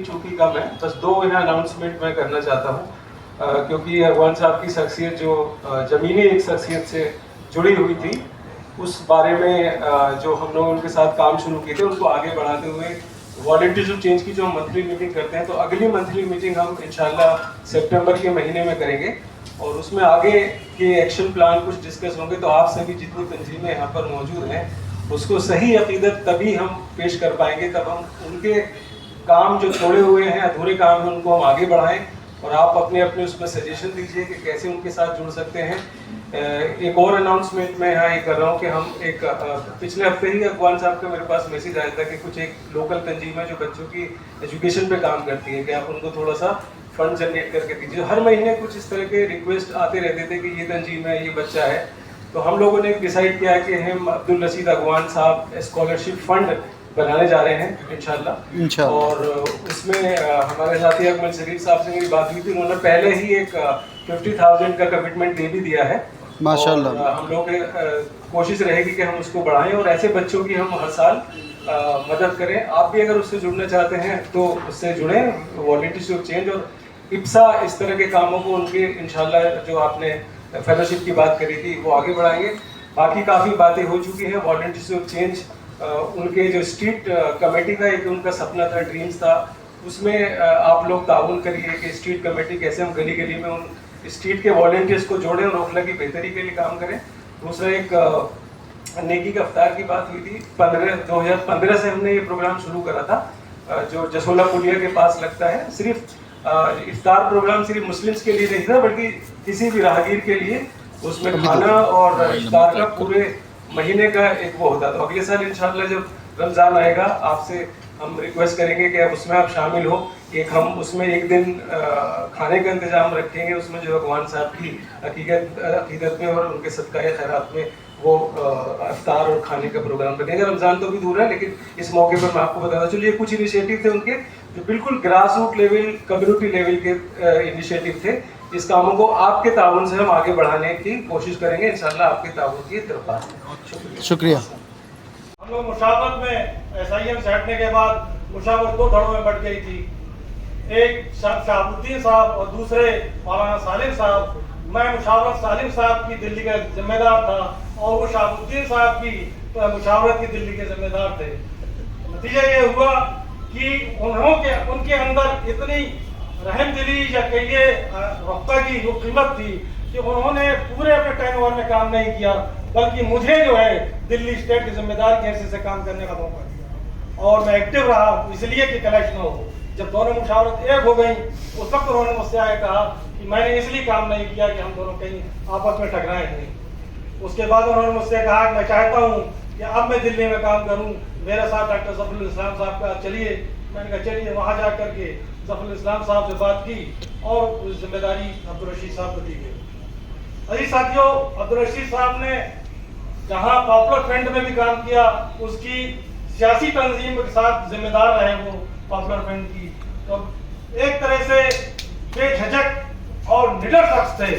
चूँकि कम है, बस 2 यहाँ अनाउंसमेंट मैं करना चाहता हूँ, क्योंकि अगवान साहब की शख्सियत जो ज़मीनी एक शख्सियत से जुड़ी हुई थी, उस बारे में जो हम लोग उनके साथ काम शुरू किए थे उनको आगे बढ़ाते हुए वॉलंटियर्स ऑफ चेंज की जो हम मंथली मीटिंग करते हैं, तो अगली मंथली मीटिंग हम इंशाल्लाह सितंबर के महीने में करेंगे और उसमें आगे के एक्शन प्लान कुछ डिस्कस होंगे। तो आप सभी जितनी तंजीमें यहाँ पर मौजूद हैं उसको सही अकीदत तभी हम पेश कर पाएंगे, तब हम उनके काम जो छोड़े हुए हैं, अधूरे काम हैं, उनको हम आगे बढ़ाएं और आप अपने अपने उसमें सजेशन दीजिए कि कैसे उनके साथ जुड़ सकते हैं। एक और अनाउंसमेंट मैं यहाँ ये कर रहा हूँ कि हम एक पिछले हफ्ते ही अगवान साहब का मेरे पास मैसेज आया था कि कुछ एक लोकल तंजीम है जो बच्चों की एजुकेशन पे काम करती है, कि आप उनको थोड़ा सा फंड जनरेट करके दीजिए। हर महीने कुछ इस तरह के रिक्वेस्ट आते रहते थे कि ये तंजीम है, ये बच्चा है, तो हम लोगों ने डिसाइड किया कि हम अब्दुल रशीद अगवान साहब स्कॉलरशिप फंड बनाने जा रहे हैं इंशाल्लाह। और उसमें हमारे साथी अकमल शरीफ साहब से मेरी बात हुई थी, उन्होंने पहले ही एक 50,000 का कमिटमेंट दे भी दिया है माशाल्लाह। हम लोग कोशिश रहेगी कि हम उसको बढ़ाएं और ऐसे बच्चों की हम हर साल मदद करें। आप भी अगर उससे जुड़ना चाहते हैं तो उससे जुड़ें, वॉलंटियर्स ऑफ चेंज और इप्सा इस तरह के कामों को उनके इंशाल्लाह जो आपने फेलोशिप की बात करी थी वो आगे बढ़ाएंगे। बाकी काफ़ी बातें हो चुकी हैं। वॉलंटियर्स ऑफ चेंज उनके जो स्ट्रीट कमेटी का एक उनका सपना था, ड्रीम्स था, उसमें आप लोग ताउन करिए कि स्ट्रीट कमेटी कैसे हम गली गली में उन स्ट्रीट के वॉलंटियर्स को जोड़ें और ओखला की बेहतरी के लिए काम करें। दूसरा एक नेकी का इफ्तार की बात हुई थी, 2015 से हमने ये प्रोग्राम शुरू करा था, जो जसोला पुलिया के पास लगता है। सिर्फ इफ्तार प्रोग्राम सिर्फ मुस्लिम्स के लिए नहीं था, बल्कि किसी भी राहगीर के लिए उसमें खाना और इफ्तार का पूरे महीने का एक वो होता। तो अगले साल इंशाल्लाह जब रमज़ान आएगा आपसे हम रिक्वेस्ट करेंगे कि अब उसमें आप शामिल हो। एक हम उसमें एक दिन खाने का इंतजाम रखेंगे, उसमें जो अगवान साहब की अकीदत में और उनके सदक़ाए खैरात में वो इफ्तार और खाने का प्रोग्राम रखेंगे। रमज़ान तो भी दूर है, लेकिन इस मौके पर मैं आपको बताता चलिए कुछ इनिशिएटिव थे उनके जो बिल्कुल grass root level, community level के इनिशिएटिव थे। इस कामों को आपके ताउन से हम आगे बढ़ाने की कोशिश करेंगे इंशाल्लाह, आपके ताउन की दरख्वास्त। शुक्रिया। हम लोग मुशावरत में SIM से हटने के बाद मुशावरत 2 धड़ों में बढ़ गई थी। एक शहाबुद्दीन साहब और दूसरे मौलाना सालिम साहब। मैं मुशावरत सालिम साहब की दिल्ली का जिम्मेदार था और वो शहाबुद्दीन साहब की मुशावरत की दिल्ली के जिम्मेदार थे। नतीजा ये हुआ कि उनके अंदर इतनी रहमदिली या कहिए रफ्ता की जो कीमत थी कि उन्होंने पूरे अपने टर्नओवर में काम नहीं किया, बल्कि मुझे जो है दिल्ली स्टेट के जिम्मेदार के हैसियत से काम करने का मौका दिया और मैं एक्टिव रहा इसलिए कि कलेक्शन हो। जब दोनों मुशावरत एक हो गई उस वक्त उन्होंने मुझसे आए कहा कि मैंने इसलिए काम नहीं किया कि हम दोनों कहीं आपस में टकराए नहीं। उसके बाद उन्होंने मुझसे कहा कि मैं चाहता हूँ कि अब मैं दिल्ली में काम करूँ, मेरे साथ डॉक्टर ज़फ़रुल इस्लाम साहब का चलिए। मैंने कहा चलिए। वहाँ जा करके ज़फ़रुल इस्लाम साहब से बात की और उस जिम्मेदारी अब्दुल रशीद साहब को दी गई। अजी साथियों, अब्दुल रशीद साहब ने जहाँ पॉपुलर फ्रंट में भी काम किया, उसकी सियासी तंजीम के साथ जिम्मेदार रहे वो पॉपुलर फ्रंट की, तो एक तरह से बेझिझक और निडर शख्स थे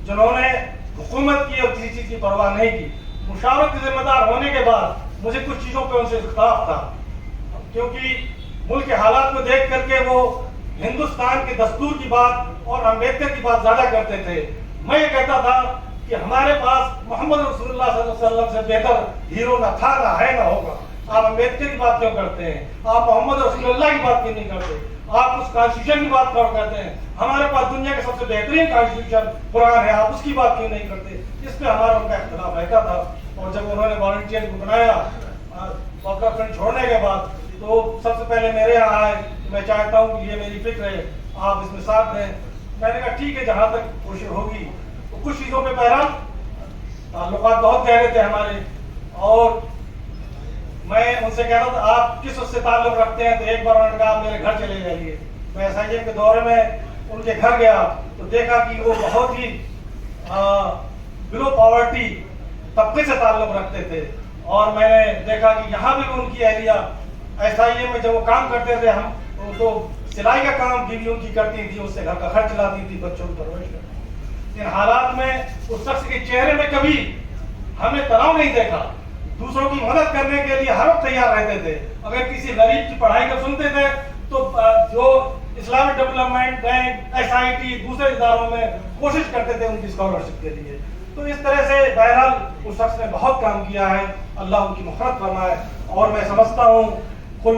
जिन्होंने हुकूमत की और किसी चीज की परवाह नहीं की। मुशावरत के जिम्मेदार होने के बाद मुझे कुछ चीजों पे उनसे इख्तिलाफ था, क्योंकि मुल्क के हालात को देख करके वो हिंदुस्तान के दस्तूर की बात और अम्बेडकर की बात ज्यादा करते थे। मैं ये कहता था कि हमारे पास मोहम्मद रसूलुल्लाह सल्लल्लाहु अलैहि वसल्लम से बेहतर हीरो न था, न है, न होगा। आप अम्बेडकर की बात क्यों करते हैं? आप मोहम्मद रसूलुल्लाह की बात क्यों नहीं करते? आप उस कॉन्स्टिट्यूशन की बात क्यों करते हैं? हमारे पास दुनिया के सबसे बेहतरीन कॉन्स्टिट्यूशन कुरान है, आप उसकी बात क्यों नहीं करते? इस पे हमारा उनका इख्तिलाफ रहता था। और जब उन्होंने वॉलंटियर को बनाया पॉपुलर फ्रंट छोड़ने के बाद, तो सबसे पहले मेरे यहाँ आए, मैं चाहता हूँ कि ये मेरी फिक्र है, आप इसमें साथ दें। मैंने कहा ठीक है, जहाँ तक कोशिश होगी। तो कुछ चीज़ों पे बहरहाल ताल्लुकात बहुत गहरे थे हमारे, और मैं उनसे कह रहा था आप किस उससे ताल्लुक रखते हैं? तो एक बार उन्होंने कहा मेरे घर चले जाइए। मैं SIM के दौरे में उनके घर गया तो देखा कि वो बहुत ही बिलो पॉवर्टी तबके से ताल्लुक रखते थे, और मैंने देखा कि यहाँ भी उनकी एहलिया SIM में जब वो काम करते थे, हम तो सिलाई का काम बीवी उनकी करती थी, उससे घर का खर्च लाती थी, बच्चों की परवरिश करती थी। इन हालात में उस शख्स के चेहरे में कभी हमने तनाव नहीं देखा। दूसरों की मदद करने के लिए हर वक्त तैयार रहते थे। अगर किसी गरीब की पढ़ाई का सुनते थे تو جو اسلامک ڈیولپمنٹ بینک SIT دوسرے اداروں میں کوشش کرتے تھے ان کی اسکالرشپ کے لیے. تو اس طرح سے بہرحال اس شخص نے بہت کام کیا ہے, اللہ ان کی مغفرت فرمائے. اور میں سمجھتا ہوں کل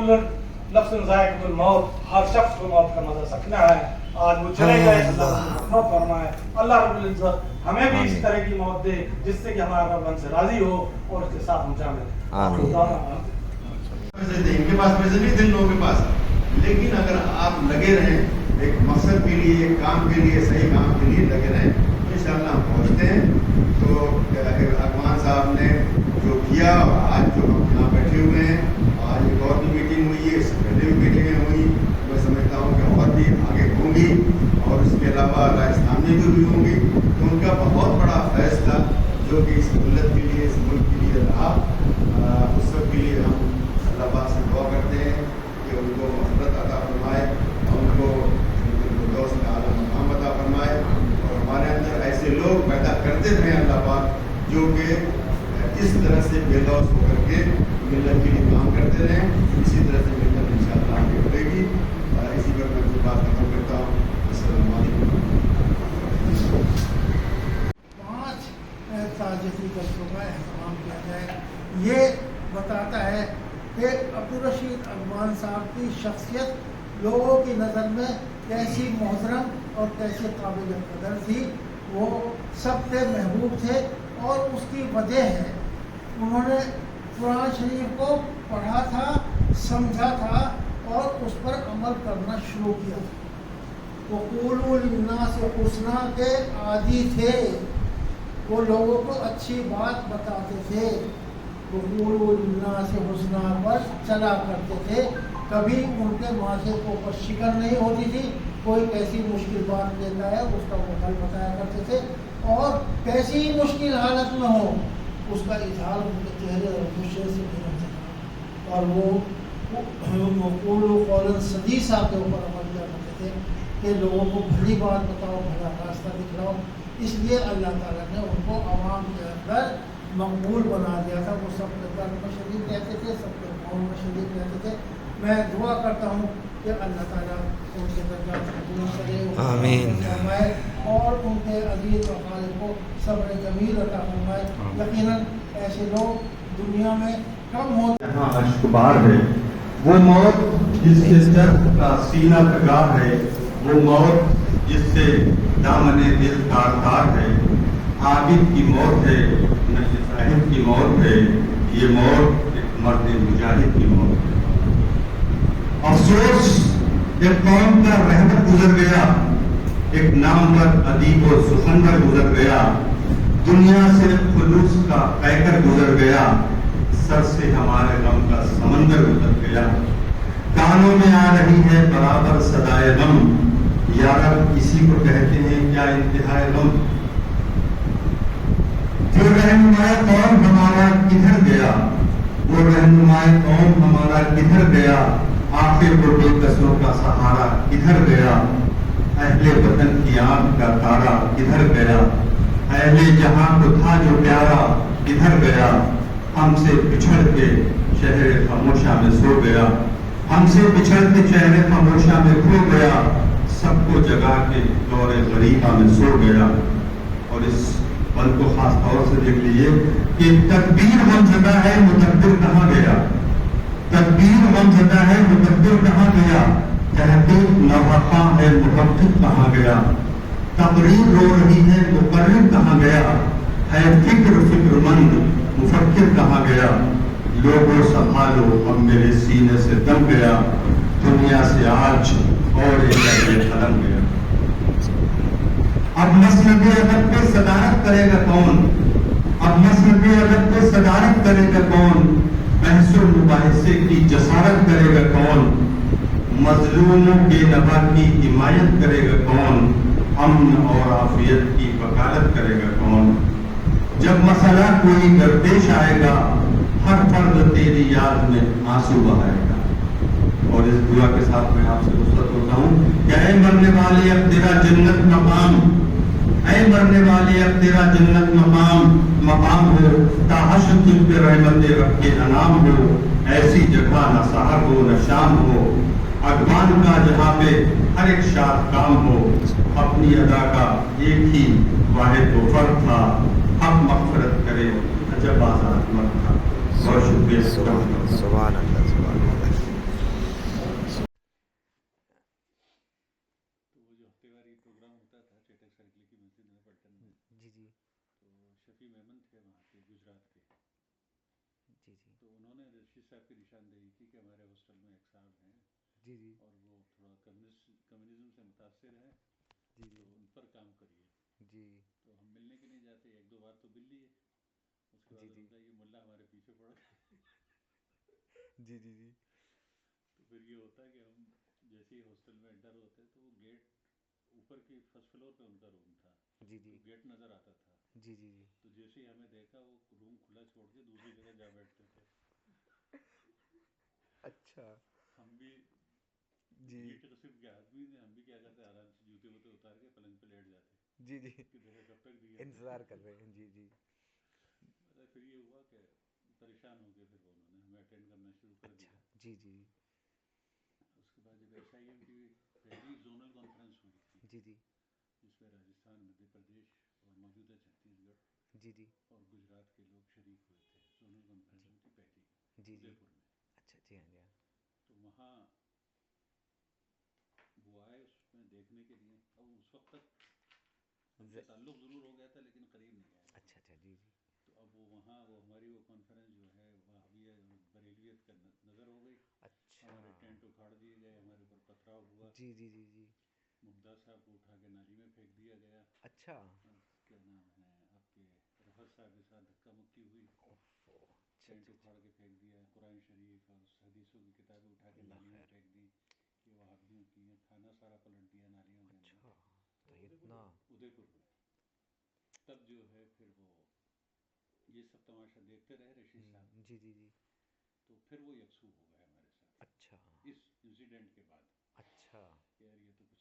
نفس ذائقۃ الموت, ہر شخص کو موت کا مزہ چکھنا ہے. آج وہ چلے گئے, اللہ ان کی مغفرت فرمائے. اللہ رب العزت ہمیں بھی اس طرح کی موت دے جس سے کہ ہمارا رب ہم سے راضی ہو اور اس کے ساتھ ہم جامع. ان کے پاس پیسے نہیں تھے لوگوں کے پاس, لیکن اگر آپ لگے رہیں ایک مقصد کے لیے, ایک کام کے لیے, صحیح کام کے لیے لگے رہیں تو انشاءاللہ ہم پہنچتے ہیں. تو اکمان صاحب نے جو کیا, آج جو ہم یہاں بیٹھے ہوئے ہیں, آج ایک اور بھی میٹنگ ہوئی ہے, اس سے پہلے بھی میٹنگیں ہوئی, میں سمجھتا ہوں کہ اور بھی آگے ہوں گی, اور اس کے علاوہ راجستھان میں بھی ہوں گی. تو ان کا بہت بڑا فیصلہ جو کہ اس ملت کے لیے, اس ملک کے لیے رہا, اس سب کے لیے ہم اللہ پاک سے دعا کرتے ہیں کہ ان کو مغفرت عطا فرمائے, ان کو فردوس کا اعلیٰ مقام عطا فرمائے, اور ہمارے اندر ایسے لوگ پیدا کرتے رہیں اللہ پاک جو کہ اس طرح سے بے لوث ہو کر کے ملت کے لیے کام کرتے رہیں. اسی طرح سے ملت انشاءاللہ آگے بڑھے گی. اسی پر میں کوئی بات ختم کرتا ہوں. السلام علیکم. 5 تعزیتی جلسوں کا اہتمام کیا جائے. یہ بتاتا ہے کہ عبدالرشید اکمان صاحب کی شخصیت لوگوں کی نظر میں کیسی محترم اور کیسے قابل قدر تھی. وہ سب سے محبوب تھے, اور اس کی وجہ ہے انہوں نے قرآن شریف کو پڑھا تھا, سمجھا تھا, اور اس پر عمل کرنا شروع کیا تھا. وقولوا للناس حسنا کے عادی تھے, وہ لوگوں کو اچھی بات بتاتے تھے. وقولوا للناس حسنا پر چلا کرتے تھے. کبھی ان کے معاشرے کو شکر نہیں ہوتی تھی. کوئی کیسی مشکل بات لیتا ہے اس کا وہ حل بتایا کرتے تھے, اور کیسی مشکل حالت میں ہو اس کا اظہار ان کے چہرے اور خوشی سے نہیں ہوتا تھا. اور وہ قول و قولاً سدیسا کے اوپر عمل کیا کرتے تھے کہ لوگوں کو بھلی بات بتاؤ, بھلا راستہ دکھلاؤ. اس لیے اللہ تعالیٰ نے ان کو عوام کے اندر مقبول بنا دیا تھا. وہ سب کے درد میں شریک رہتے تھے, سب کے قوم میں شریک رہتے تھے. میں دعا کرتا ہوں کہ اللہ تعالیٰ ان کے درجات کو بلند کرے, آمین, فرمائے, اور ان کے عزیز و خالق کو صبر جمیل عطا فرمائے. یقیناً ایسے لوگ دنیا میں کم ہوتے یہاں اشکبار ہے. وہ موت جس کے سر کا سینہ تگار ہے, وہ موت جس سے دامن دل تار تار ہے. عابد کی موت ہے, نشہ صاحب کی موت ہے. یہ موت ایک مرد مجاہد کی موت ہے. افسوس, ایک قوم کا رہبر گزر گیا, ایک نامور ادیب و سخنور گزر گیا, دنیا سے خلوص کا پیکر گزر گیا, سر سے ہمارے غم کا سمندر گزر گیا. کانوں میں آ رہی ہے برابر صدائے غم, یا رب اسی کو کہتے ہیں کیا انتہائے غم. جو رہنمائے قوم ہمارا کدھر گیا, وہ رہنمائے قوم ہمارا کدھر گیا, آخر وہ بے کسوں کا سہارا کدھر گیا. اہل وطن کی آنکھ کا تارا کدھر گیا, اہل جہاں کو تھا جو پیارا کدھر گیا. ہم سے بچھڑ کے شہر خاموشہ میں سو گیا, ہم سے بچھڑ کے شہر خاموشہ میں کھو گیا, سب کو جگا کے دور غریبہ میں سو گیا. اور اس پل کو خاص طور سے دیکھ لیجیے کہ تدبیر غم زدہ ہے, مدبر کہاں گیا. تدبیر غم زدہ ہے, مدبر کہاں گیا. تحقیق ناواقع ہے, محقق کہاں گیا. تقریر رو رہی ہے, مقرر کہاں گیا. ہے فکر فکر مند, مفکر کہاں گیا. لوگوں سنبھالو, اب میرے سینے سے دم گیا. دنیا سے آج اور ایک قلم گیا. اب مسند ادب پہ صدارت کرے گا کون, اب مسند ادب پہ صدارت کرے گا کون. بحث و مباحثے کی جسارت کرے گا کون. مظلوموں کے نفع کی حمایت کرے گا کون. امن اور عافیت کی وکالت کرے گا کون. جب مسئلہ کوئی درپیش آئے گا, ہر فرد تیری یاد میں آنسو بہائے گا. اور اس دعا کے ساتھ میں آپ سے رخصت ہوتا ہوں کہ اے مرنے والے اب تیرا جنت مقام, اے مرنے والے اب تیرا جنت مقام ہو. تا حشر تجھ پہ رحمت رب کے انعام ہو. ایسی جگہ نہ سحر ہو نہ شام ہو, अगवान का जहाँ पे हर एक शाद काम हो, अपनी अदा का एक ही वाहिद तोहफर था, हक मगफरत करे अजब आजाद मत था। बहुत शुक्रिया। सुभान अल्लाह, सुभान अल्लाह। तो वो जो हफ्तेवारी प्रोग्राम होता था चेटक सर्कल की मस्जिद में पलटन में, जी जी तो शफी मेमन थे वहाँ के गुजरात के, जी जी तो उन्होंने रशीद साहब की निशानदेही की कि हमारे हॉस्टल में एक साहब हैं जी जी और वो थोड़ा कम्युनिज्म से मुतासर हैं, जी तो उन पर काम करिए। जी तो हम मिलने के लिए जाते, एक दो बार तो मिल लिए, उसके बाद जी जी होता है ये मुल्ला हमारे पीछे पड़ गए। जी जी जी तो फिर ये होता है कि हम जैसे ही हॉस्टल में एंटर होते तो वो गेट ऊपर की फर्स्ट फ्लोर पे उनका रूम था, जी जी तो गेट नज़र आता था, जी जी जी तो जैसे ही हमें देखा वो रूम खुला छोड़ के दूसरी जगह जा बैठते थे। अच्छा हम भी जी हीट किस्म के आदमी थे, हम भी क्या करते आराम से जूते वूते उतार के पलंग पे लेट जाते जी जी कि देखा कब तक दिया इंतज़ार कर रहे हैं। जी जी मतलब फिर ये हुआ कि परेशान हो गए, फिर वो उन्होंने हमें अटेंड करना शुरू कर अच्छा दिया। जी जी उसके बाद जब SIM की पहली जोनल कॉन्फ्रेंस हुई थी, जी जी जिसमें राजस्थान, मध्य प्रदेश और मौजूदा छत्तीसगढ़ जी जी और गुजरात के लोग शरीक हुए थे, जोनल कॉन्फ्रेंस हुई थी पहली जी जी उदयपुर में। अच्छा जी हाँ जी हाँ तो वहाँ वो आए उसमें देखने के लिए, अब उस वक्त तक हमसे ताल्लुक़ ज़रूर हो गया था लेकिन करीब नहीं आया। अच्छा अच्छा जी जी तो अब वो वहाँ वो हमारी वो कॉन्फ्रेंस जो है वहाबिया और बरेलियत का नज़र हो गई। अच्छा हमारे टेंट उखाड़ दिए गए, हमारे ऊपर पथराव हुआ, जी जी जी जी मुमताज़ साहब को उठा के नाली में फेंक दिया गया। अच्छा क्या नाम है आपके, रफत साहब के साथ धक्का मुक्की हुई, ओफो अच्छा टेंट अच्छा उखाड़ के फेंक दिया, कुरान शरीफ और हदीसों की किताबें उठा के अल्लाह नाली में खैर। फेंक दी, ये वहाबियों की हैं, थाना सारा पलट दिया नालियों के अंदर। अच्छा तो इतना उदयपुर में तब जो है फिर वो ये सब तमाशा देखते रहे रशीद साहब, जी जी जी तो फिर वो यकसू हो गए हमारे साथ अच्छा इस इंसिडेंट के बाद अच्छा कि यार ये तो कुछ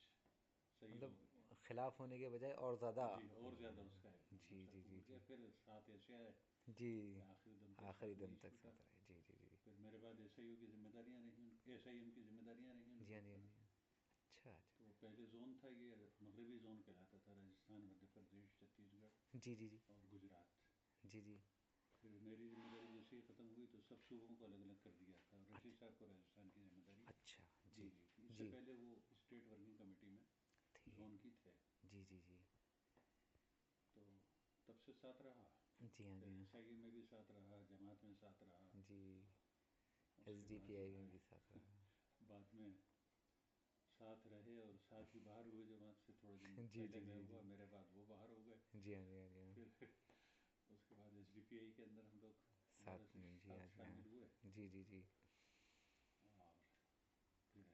सही मतलब लोग हैं। खिलाफ होने के बजाय और ज़्यादा जी और ज़्यादा उसका है जी नशा जी जी कबूल किया, जी फिर साथ ऐसे आए जी कि आखिरी दम तक आखिरी साथ दिन नहीं तक छूटा। साथ रहे जी जी जी फिर मेरे बाद SIU की जिम्मेदारियाँ रहीं, SIM की जिम्मेदारियाँ रहीं जी उनके हाँ जी हाँ ऊपर। जी अच्छा अच्छा तो पहले जोन था ये मगरबी जोन कहलाता था, राजस्थान, मध्य प्रदेश, छत्तीसगढ़ जी जी जी और गुजरात। जी जी फिर मेरी जिम्मेदारी जैसे ही ख़त्म हुई तो सब सूबों को अलग अलग कर दिया था, और रशीद साहब को राजस्थान की जिम्मेदारी अच्छा दी जी गई थी। इससे जी पहले वो स्टेट वर्किंग कमेटी में थे जोन की थे, जी जी जी तो तब से साथ रहा। जी हाँ जी फिर हाँ SIU में भी साथ रहा, जमात में साथ रहा। जी उसके बाद SDPI जो में है भी साथ रहा बाद में साथ रहे और साथ ही बाहर हुए, जमात से थोड़े दिन जी पहले जी मैं जी हुआ, जी मेरे बाद वो बाहर हो गए। जी हाँ जी हाँ जी हाँ फिर उसके बाद SDPI के अंदर हम लोग दोबारा साथ से में जी साथ हाँ जी शामिल हुए, हाँ जी जी जी और फिर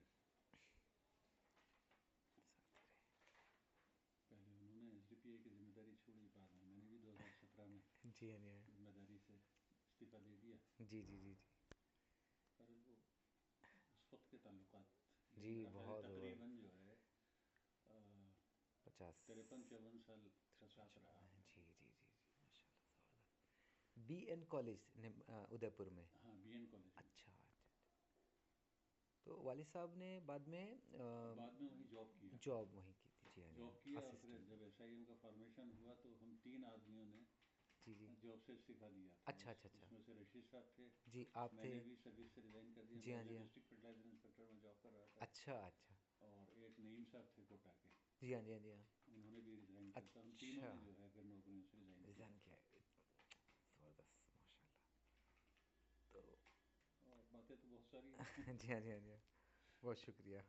पहले उन्होंने SDPI की जिम्मेदारी छोड़ी, बाद में मैंने भी 2017 में जी हाँ जी हाँ जिम्मेदारी से इस्तीफा दे दिया। जी जी जी जी पर वो उस वक्त के ताल्लुकात, जी मेरा ख्याल है बहुत तकरीबन जो है 50 53-54 साल का साथ रहा। जी जी जी जी माशाल्लाह ज़बरदस्त BN कॉलेज ने उदयपुर में हाँ BN कॉलेज में अच्छा अच्छा तो वालिद साहब ने बाद में बाद में वहीं जॉब किया, जॉब वहीं की थी जी हाँ जी जॉब किया। और फिर असिस्टेंट जब SIM का फॉर्मेशन हुआ तो हम 3 आदमियों ने जी जी जॉब से इस्तीफा दिया था। अच्छा अच्छा अच्छा उसमें से रशीद साहब थे, जी आप थे मैंने भी सर्विस से रिज़ाइन कर दिया, जी मैं हाँ एज जी हाँ डिस्ट्रिक्ट फर्टिलाइजर इंस्पेक्टर में जॉब कर रहा था। अच्छा अच्छा और एक नईम साहब थे कोटा के, जी हाँ जी हाँ जी हाँ उन्होंने भी रिज़ाइन किया था। हम तीनों अच्छा ने जो है फिर नौकरियों से रिज़ाइन किया। रिज़ाइन किया है ज़बरदस्त माशाल्लाह तो और बातें तो बहुत सारी हैं। जी हाँ जी हाँ जी हाँ बहुत शुक्रिया